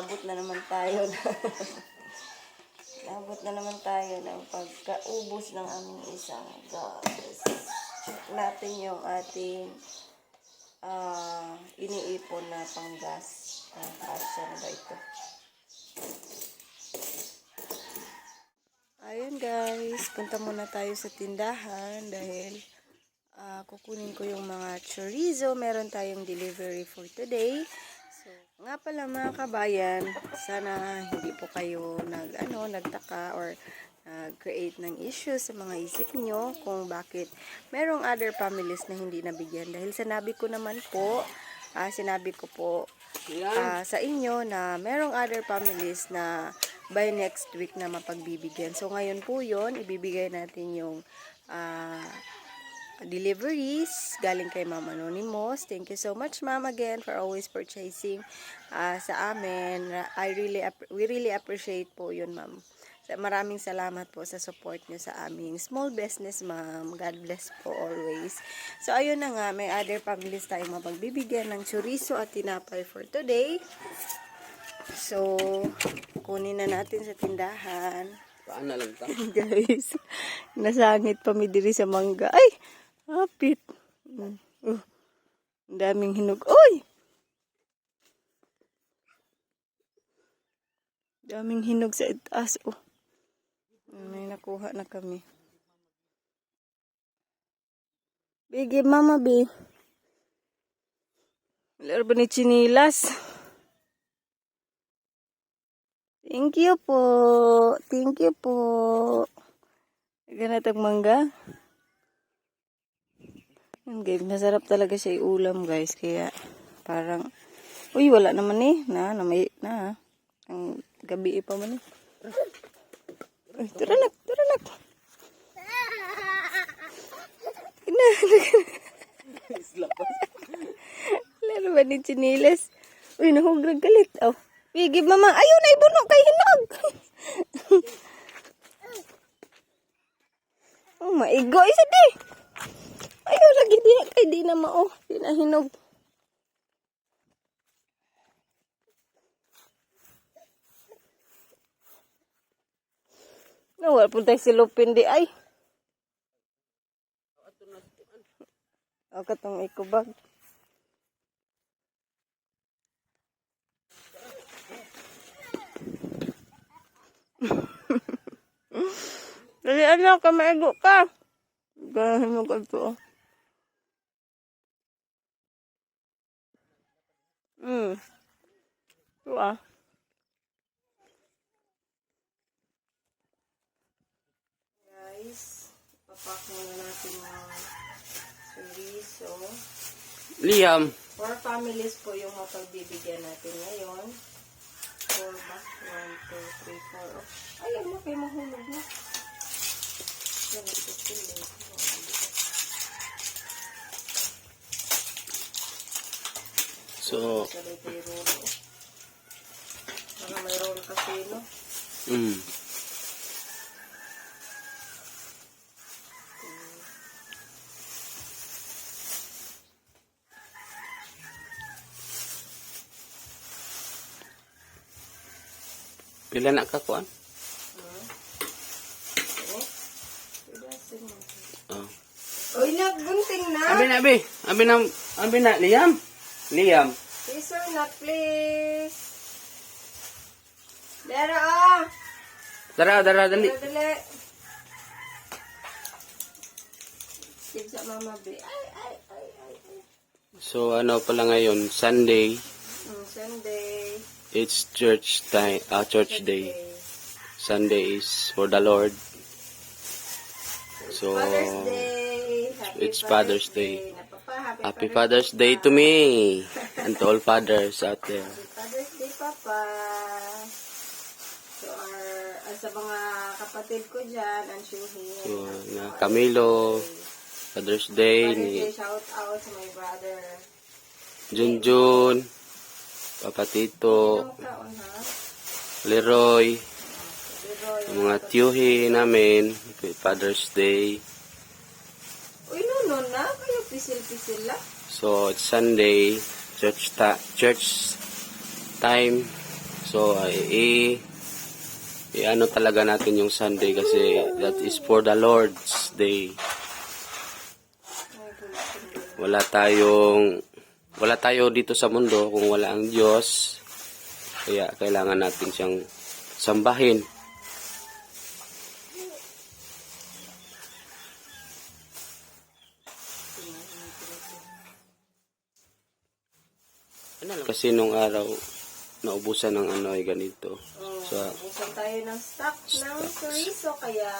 Naabot na naman tayo naabot na naman tayo ng pagkaubos ng aming isang gas. Check natin yung ating iniipon na panggas. Kasya na ba ito? Ayun guys, punta muna tayo sa tindahan dahil kukunin ko yung mga chorizo. Meron tayong delivery for today. So, nga pala mga kabayan, sana hindi po kayo nagtaka or create ng issues sa mga isip nyo kung bakit merong other families na hindi nabigyan. Dahil sinabi ko po sa inyo na merong other families na by next week na mapagbibigyan. So ngayon po yun, ibibigay natin yung deliveries galing kay Ma'am Anonymous. Thank you so much, Ma'am, again for always purchasing sa amin. We really appreciate po yun, Ma'am. Maraming salamat po sa support nyo sa aming small business, Ma'am. God bless po always. So ayun na nga, may other families tayong mapagbibigyan ng chorizo at tinapay for today. So kunin na natin sa tindahan. Paano lang ta? Guys, nasangit pa mi diri sa mangga. Ay! Hapit. Daming hinog. Uy! Daming hinog sa itaas. Oh. May nakuha na kami. Bigi, mama, bi. Laro ba ni chinilas? Thank you po. Thank you po. Ganatang mangga. Okay, masarap talaga siya iulam, guys. Kaya parang uy, wala naman eh. Na. Ang gabi pa man eh. Uy, turanak. Lalo ba ni chinilas? Uy, nahugrag galit. Oh. Bigi, mama. Ayun, ay buno kay hinog. Oh, maigo. Isa di. Ayun, lagi di kay di na mao. Di na hinog. Wala po tayo silupin di ay. O, katong ikubag. Dali anak, maigo ka. Ganahin mo ka ito. Ito Guys, papak muna natin yung chorizo. Liam. 4 families po yung mapagbibigyan natin ngayon. 4 ba? 1, 2, 3, 4. Ay, ano kayo mahulog na. So, mga may roll kasi, no? pila na ka kuan? Oh. Uy, nagbunting na. Abi na, Liam. Please, sir, not please. Dara, Dara, dali. Dali. Sige sa mama, be. Ay. So, ano pala ngayon? Sunday. Sunday. It's church time, church day. Sunday is for the Lord. So, Father's Day. it's Father's Day. Happy Father's Day to me and to all fathers out there. Happy Father's Day, Papa. So, sa mga kapatid ko dyan, ang Shuhin. So, na Camilo, Father's Day ni Shout out to my brother. Junjun, Papa Tito, Leroy, ang mga tiyuhi namin, Happy Father's Day. Uy, no na. Kayo pisil-pisil lang. So, it's Sunday, church time. So, ano talaga natin yung Sunday kasi that is for the Lord's Day. Wala tayo dito sa mundo kung wala ang Diyos. Kaya kailangan natin siyang sambahin. Kasi nung araw, naubusan ng ano ay ganito. Busan tayo ng stock ng chorizo, kaya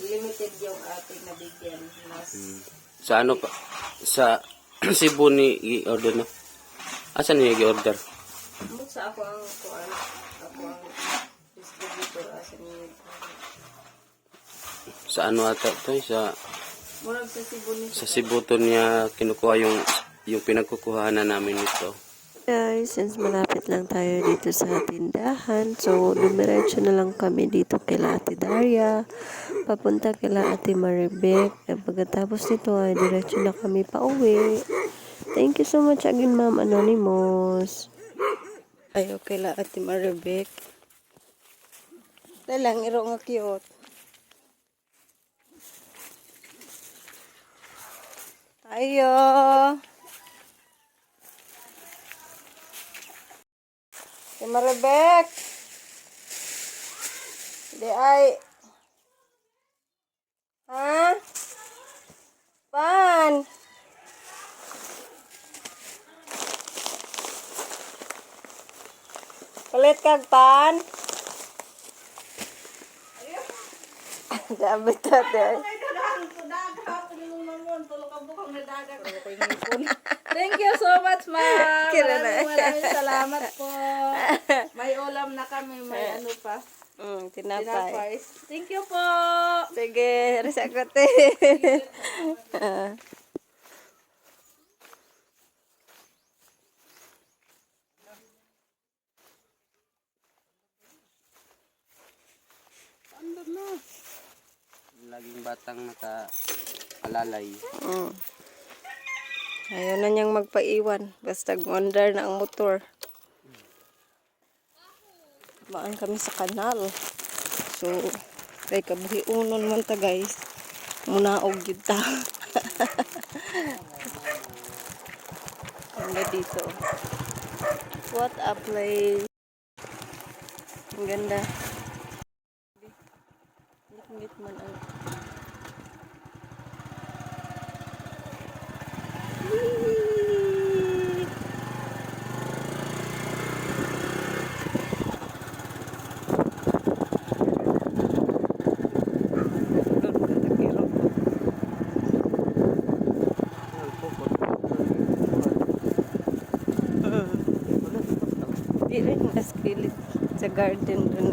limited yung ating nabigyan. Sa ano pa? Sa Cebu ni i-order no? Asan niya i-order? Sa ako ang distributor. Sa ano ata to? Murag sa Cebu ni. Sa Cebu to niya kinukuha yung pinagkukuhanan namin ito. Guys, since malapit lang tayo dito sa tindahan, so dumiretso na lang kami dito kila Ate Daria, papunta kila Ate Maribek, at pagkatapos nito ay diretso na kami pauwi. Thank you so much again, Ma'am Anonymous. Ayo kila Ate Maribek. Dalang iro nga cute. Ayo. Ate Maribek. Di ay. Ha? Pan. Palit kag pan. Dapat tate. Thank you so much, ma'am. Kira na. Maraming salamat po. May ulam na kami, may ano pa. Tinapay. Tinapay. Thank you po. Sige, resakote. Laging batang naka-alalay. Ayaw na niyang magpaiwan. Basta gondar na ang motor. Baan kami sa kanal. So, kay kabuhi unon man ta guys. Munaog yun ta. Ganda dito. What a place. Ang ganda. Ngit man ang di rin mas kilit sa garden dun.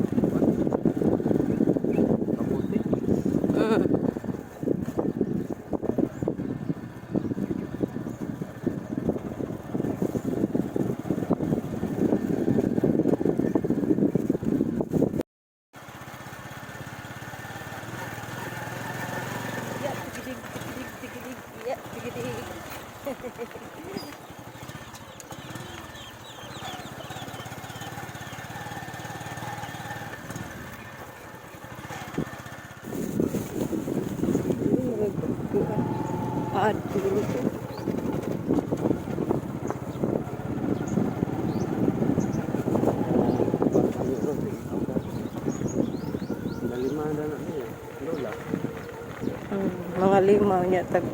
Aduh. Mga lima niya tag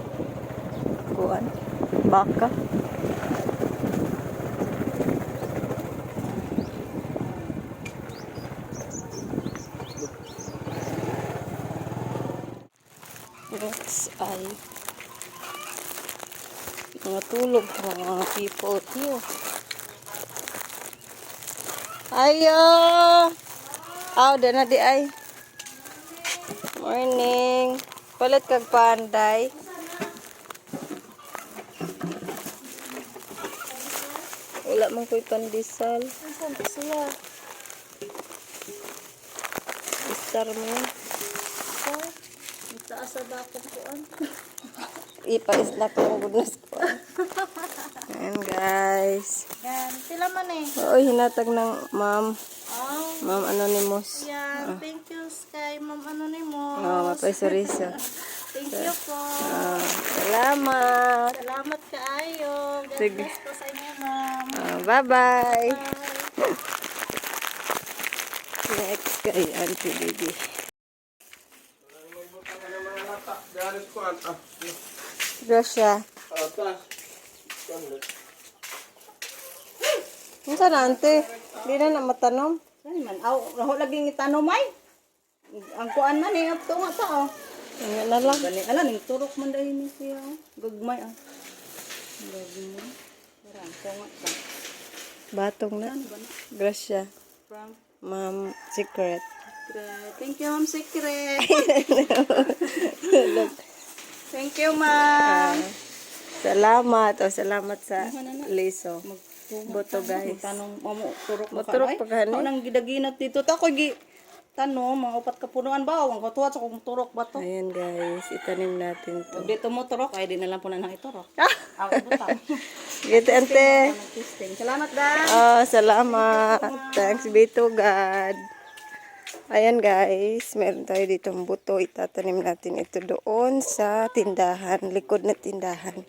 kuan baka. That's ay mga tulog mga people here. Ayo. Aw, na di ay. Morning. Palit kag panday. Wala man ko'y pandesal. Saan pa sila? Star mo yan. Itaas sa dakong kuan. ipa-snack ng goodness ko. Ayan guys. Yan, sila man eh. Oo, hinatag ng Ma'am Anonymous. Yan, thank you kay Ma'am Anonymous. Mapay-suriso. Thank you po. Salamat. Salamat kaayo. God Sige. bless po sa inyo, ma'am. Bye-bye. Next kay Auntie Baby. Grasya. Ano na, ante? Hindi na matanom. Ay man, raho lagi itanong may. Ang kuan man eh, ito nga ta oh. Ayan na lang. Gani, ala ning turok man dahil ni siya. Gagmay ah. Gagmay. Parang ito nga ta. Batong na. Grasya. From Ma'am Secret. Thank you, Ma'am Secret. Thank you, Ma'am. Salamat. Salamat sa liso. Boto guys. Tanong mo turok mo Maturok pa gani. Nang gidaginat dito ta ko gi tanong mga upat ka punuan ba ang katuwa sa kung turok ba to. Ayan guys, itanim natin to. Pag dito mo turok ay di na lang po na nang iturok. Ako butang. Gito ante. Salamat Dan. Salamat. Thanks be to God. Ayan guys, meron tayo ditong buto. Itatanim natin ito doon sa tindahan, likod na tindahan.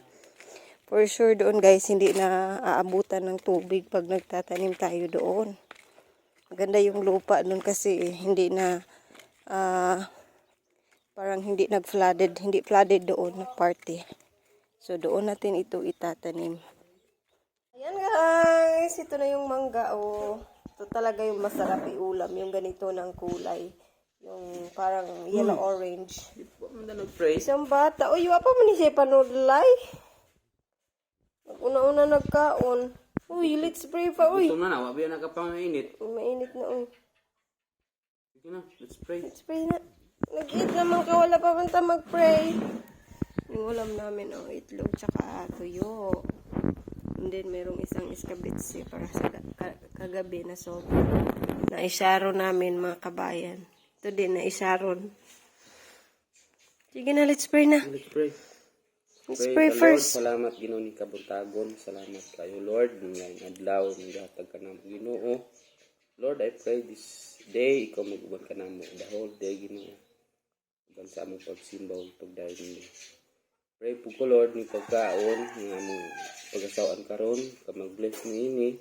For sure doon guys, hindi na aabutan ng tubig pag nagtatanim tayo doon. Maganda yung lupa doon kasi hindi na parang hindi nag-flooded, hindi flooded doon na party. So doon natin ito itatanim. Ayan guys, ito na yung mangga oh. Ito talaga yung masarap iulam, yung ganito ng kulay. Yung parang yellow orange. Isang bata. Uy, wapa man ni siya panudlay. Una-una nagkaon. Uy, let's pray pa. Uy, Gusto na, wabi na kapanginit. mainit na uy. Sige na, let's pray. Let's pray na. Nag-eat naman ka, wala pa banta mag-pray. Yung ulam namin, oh, itlog tsaka tuyo. And then, merong isang iskabitsi para sa kagabi na sopa. Na-isharon namin, mga kabayan. Ito din, na-isharon. Sige na, let's pray na. Let's pray. Let's pray first. Lord, salamat Ginoo ni kabuntagon. Salamat kayo Lord. Ngayong adlaw, naghatag ka namo Ginoo. Lord, I pray this day, ikaw mag-uban ka namo the whole day Ginoo. Uban sa among pagsimba ug pagdayon nimo. Pray po ko Lord ni pagkaon ng among pag-asawaan karon, ka mag-bless niini.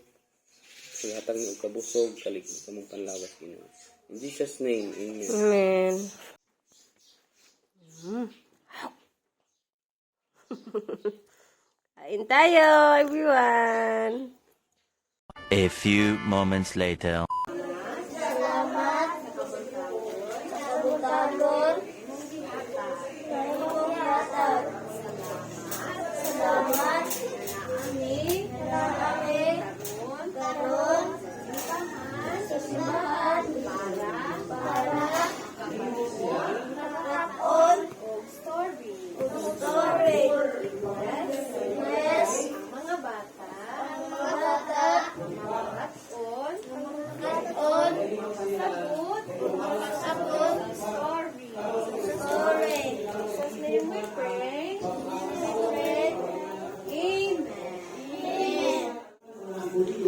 Paghatag ni og kabusog, kalig sa among panlawas Ginoo. In Jesus name, amen. Amen. Kain tayo, everyone. A few moments later.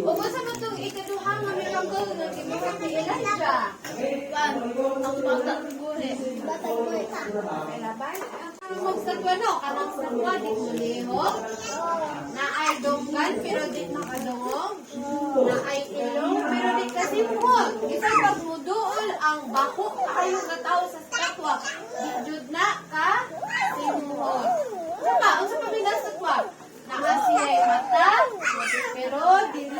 Ubos sa matong ikaduha nga miracle nga gibuhat ni Elijah. Kan ang bata guri. Bata guri ka. Kailaban. Ang magsagwano kanang sagwa di mulihok. Na ay donggan pero di makadungog. Na ay ilong pero di kasimuhot. Isa pagmuduol ang bako kayo nga tao sa statwa. Di jud na ka simuhot. Sama, unsa pa may statwa? Nakasiyay mata, pero dili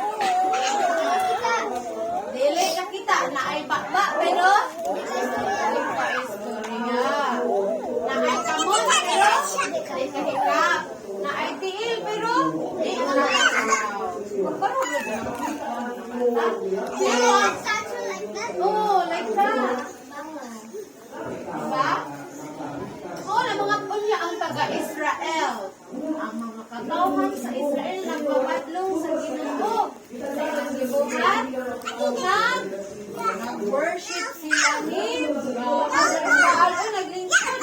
nakita na ay bakba, pero dili pa istorya. Na ay kamot, pero di kahikap. Na ay tiil, pero di nakakalaw. Magparugod na. Pero, oh, like that. Diba? Oh, na mga punya ang taga-Israel. Ang mga katawhan sa Israel nagbabatlong sa Ginoo. Sa ilang gibuhat, nag-worship sila ni Baal o naglingkod.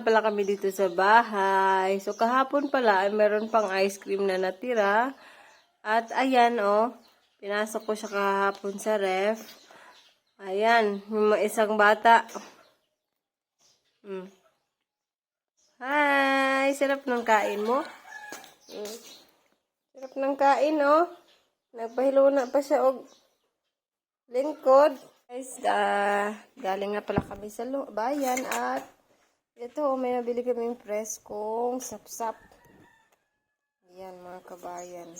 pala kami dito sa bahay. So, kahapon pala, ay meron pang ice cream na natira. At, ayan, oh. Pinasok ko siya kahapon sa ref. Ayan, yung isang bata. Hi! Sarap ng kain mo. Sarap ng kain, oh. Nagpahilo na pa siya, og lingkod. Guys, galing na pala kami sa bayan at ito, may nabili kaming preskong sapsap. Ayan, mga kabayan.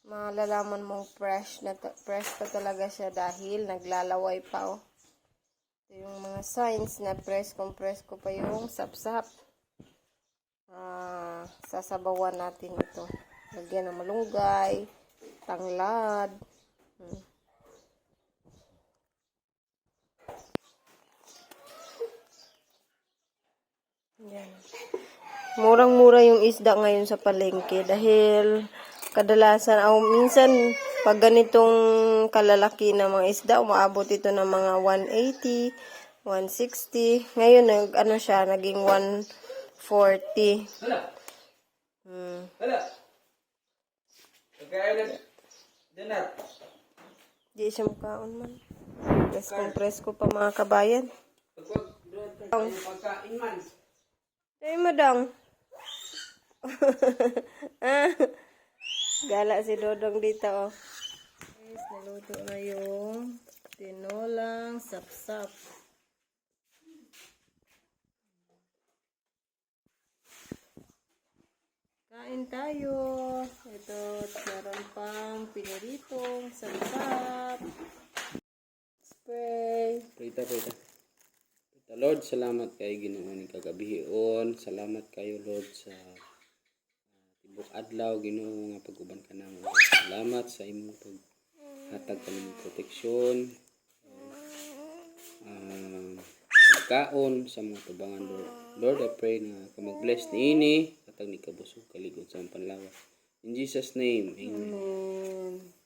Malalaman mong fresh pa talaga siya dahil naglalaway pa, oh. Ito yung mga signs na presko pa yung sapsap. Sasabawan natin ito. Lagyan ng malunggay, tanglad. Yan. Murang-mura yung isda ngayon sa palengke dahil kadalasan, minsan pag ganitong kalalaki na mga isda, umaabot ito ng mga 180, 160. Ngayon, siya, naging 140. Hala. Pagkain na donut. Di siya mukhaon man. Presko pa mga kabayan. Pagkain man. Ay, madang. Gala si Dodong dito, oh. Guys, naluto na yung tinolang sapsap. Kain tayo. Ito, meron pang piniritong sapsap. Spray. Prita. Lord, salamat kay Ginoo ni kagabihion. Salamat kayo, Lord, sa tibok adlaw, Ginoo, nga pag-uban ka namo. Salamat sa imong paghatag kanimo proteksyon. Pagkaon sa mga tubangan, Lord. Lord, I pray na ka mag-bless niini, katag ni kabusog kaligod sa panlawas. In Jesus' name, amen. Amen.